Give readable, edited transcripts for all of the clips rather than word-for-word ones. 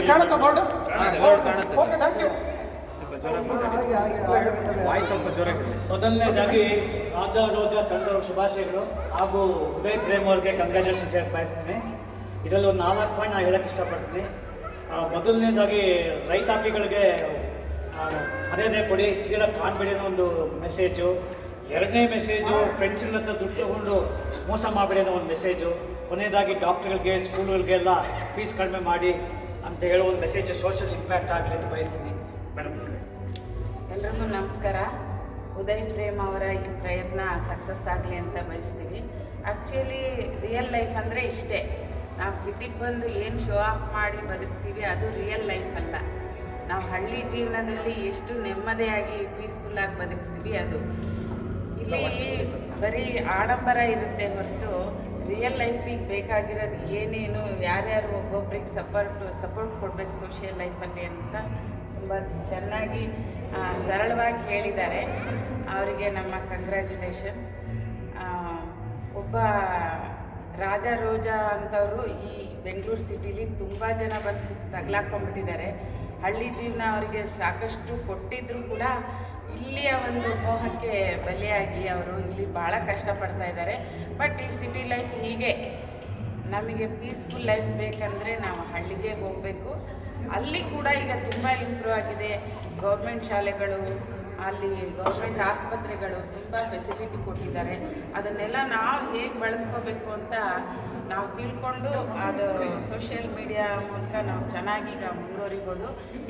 ಕಾಣುತ್ತಾ board? Board ಕಾಣುತ್ತೆ. Okay, thank you. ಮೊದಲನೇದಾಗಿ ರಾಜಾ ರೋಜಾ ತಂಡದ ಶುಭಾಶಯಗಳು ಹಾಗೂ ಉದಯ್ ಪ್ರೇಮ್ ಅವ್ರಿಗೆ ಕಂಗ್ರ್ಯಾಚುಲೇಷನ್ಸ್ ಹೇಳಕ್ಕೆ ಬಯಸ್ತೀನಿ. ಇದರಲ್ಲಿ ಒಂದು 4 ಪಾಯಿಂಟ್ ನಾನು ಹೇಳಕ್ಕೆ ಇಷ್ಟಪಡ್ತೀನಿ. ಮೊದಲನೇದಾಗಿ ರೈತಾಪಿಗಳಿಗೆ ಮರ್ಯಾದೆ ಕೊಡಿ, ಕೀಳಕ್ಕೆ ಕಾಣಬೇಡಿ ಅನ್ನೋ ಒಂದು ಮೆಸೇಜು. ಎರಡನೇ ಮೆಸೇಜು, ಫ್ರೆಂಡ್ಸ್ಗಳ ಹತ್ರ ದುಡ್ಡು ತಗೊಂಡು ಮೋಸ ಮಾಡಬೇಡಿ ಅನ್ನೋ ಒಂದು ಮೆಸೇಜು. ಕೊನೆಯದಾಗಿ ಡಾಕ್ಟ್ರುಗಳಿಗೆ, ಸ್ಕೂಲ್ಗಳಿಗೆಲ್ಲ ಫೀಸ್ ಕಡಿಮೆ ಮಾಡಿ ಅಂತ ಹೇಳೋ ಒಂದು ಮೆಸೇಜು ಸೋಷಿಯಲ್ ಇಂಪ್ಯಾಕ್ಟ್ ಆಗಲಿ ಅಂತ ಬಯಸ್ತೀನಿ. ಮೇಡಮ್, ಎಲ್ರಿಗೂ ನಮಸ್ಕಾರ. ಉದಯ್ ಪ್ರೇಮ್ ಅವರ ಈ ಪ್ರಯತ್ನ ಸಕ್ಸಸ್ ಆಗಲಿ ಅಂತ ಬಯಸ್ತೀವಿ. ಆ್ಯಕ್ಚುಲಿ ರಿಯಲ್ ಲೈಫ್ ಅಂದರೆ ಇಷ್ಟೇ. ನಾವು ಸಿಟಿಗೆ ಬಂದು ಏನು ಶೋ ಆಫ್ ಮಾಡಿ ಬದುಕ್ತೀವಿ ಅದು ರಿಯಲ್ ಲೈಫ್ ಅಲ್ಲ. ನಾವು ಹಳ್ಳಿ ಜೀವನದಲ್ಲಿ ಎಷ್ಟು ನೆಮ್ಮದಿಯಾಗಿ ಪೀಸ್ಫುಲ್ಲಾಗಿ ಬದುಕ್ತೀವಿ ಅದು. ಇಲ್ಲಿ ಬರೀ ಆಡಂಬರ ಇರುತ್ತೆ ಹೊರತು ರಿಯಲ್ ಲೈಫಿಗೆ ಬೇಕಾಗಿರೋದು ಏನೇನು, ಯಾರ್ಯಾರು ಒಬ್ಬೊಬ್ರಿಗೆ ಸಪೋರ್ಟ್ ಕೊಡಬೇಕು ಸೋಷಿಯಲ್ ಲೈಫಲ್ಲಿ ಅಂತ ತುಂಬ ಚೆನ್ನಾಗಿ ಸರಳವಾಗಿ ಹೇಳಿದ್ದಾರೆ. ಅವರಿಗೆ ನಮ್ಮ ಕಂಗ್ರ್ಯಾಚುಲೇಷನ್. ಒಬ್ಬ ರಾಜಾ ರೋಜಾ ಅಂತವರು ಈ ಬೆಂಗಳೂರು ಸಿಟಿಲಿ ತುಂಬ ಜನ ಬಂದು ತಗ್ಲಾಕೊಂಡ್ಬಿಟ್ಟಿದ್ದಾರೆ. ಹಳ್ಳಿ ಜೀವನ ಅವರಿಗೆ ಸಾಕಷ್ಟು ಕೊಟ್ಟಿದ್ದರೂ ಕೂಡ ಇಲ್ಲಿಯ ಒಂದು ಮೋಹಕ್ಕೆ ಬಲಿಯಾಗಿ ಅವರು ಇಲ್ಲಿ ಭಾಳ ಕಷ್ಟಪಡ್ತಾ ಇದ್ದಾರೆ. ಬಟ್ ಈ ಸಿಟಿ ಲೈಫ್ ಹೀಗೆ. ನಮಗೆ ಪೀಸ್ಫುಲ್ ಲೈಫ್ ಬೇಕಂದರೆ ನಾವು ಹಳ್ಳಿಗೆ ಹೋಗಬೇಕು. ಅಲ್ಲಿ ಕೂಡ ಈಗ ತುಂಬ ಇಂಪ್ರೂವ್ ಆಗಿದೆ. ಗೌರ್ಮೆಂಟ್ ಶಾಲೆಗಳು, ಅಲ್ಲಿ ಗೌರ್ಮೆಂಟ್ ಆಸ್ಪತ್ರೆಗಳು ತುಂಬ ಫೆಸಿಲಿಟಿ ಕೊಟ್ಟಿದ್ದಾರೆ. ಅದನ್ನೆಲ್ಲ ನಾವು ಹೇಗೆ ಬಳಸ್ಕೋಬೇಕು ಅಂತ ನಾವು ತಿಳ್ಕೊಂಡು ಅದು ಸೋಷಿಯಲ್ ಮೀಡಿಯಾ ಮೂಲಕ ನಾವು ಚೆನ್ನಾಗೀಗ ಮುಂದುವರಿಬೋದು.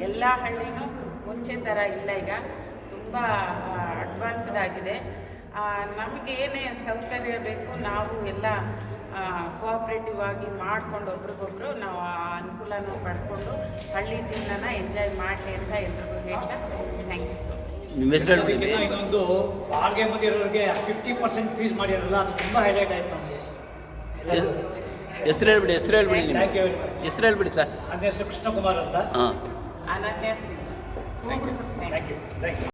ಎಲ್ಲ ಹಳ್ಳಿನೂ ಮುಂಚೆ ಥರ ಇಲ್ಲ, ಈಗ ತುಂಬ ಅಡ್ವಾನ್ಸ್ಡ್ ಆಗಿದೆ. ನಮಗೆ ಏನೇ ಸೌಕರ್ಯ ಬೇಕು ನಾವು ಎಲ್ಲ ಕೋಆಪ್ರೇಟಿವ್ ಆಗಿ ಮಾಡಿಕೊಂಡು ಒಬ್ರಿಗೊಬ್ರು ನಾವು ಆ ಅನುಕೂಲನೂ ಪಡ್ಕೊಂಡು ಹಳ್ಳಿ ಜೀವನನ ಎಂಜಾಯ್ ಮಾಡಲಿ ಅಂತ ಎಲ್ರಿಗೂ ಹೇಳ್ತಾ ಥ್ಯಾಂಕ್ ಯು ಸೊ ಮಚ್. ಇನ್ನೊಂದು ಬಾರ್ಗೆ ಬಂದಿರೋರಿಗೆ 50% ಫೀಸ್ ಮಾಡಿರೋಲ್ಲ, ಅದು ತುಂಬ ಹೈಲೈಟ್ ಆಯಿತು ನಮಗೆ. ಹೆಸರು ಹೇಳ್ಬಿಡಿ ಥ್ಯಾಂಕ್ ಯು ವೆರಿ ಮಚ್. ಹೆಸರು ಹೇಳ್ಬಿಡಿ ಸರ್. ನನ್ನ ಹೆಸರು ಕೃಷ್ಣಕುಮಾರ್ ಅಂತ. ಅನನ್ಯ ಸಿಂಗ್. Thank you.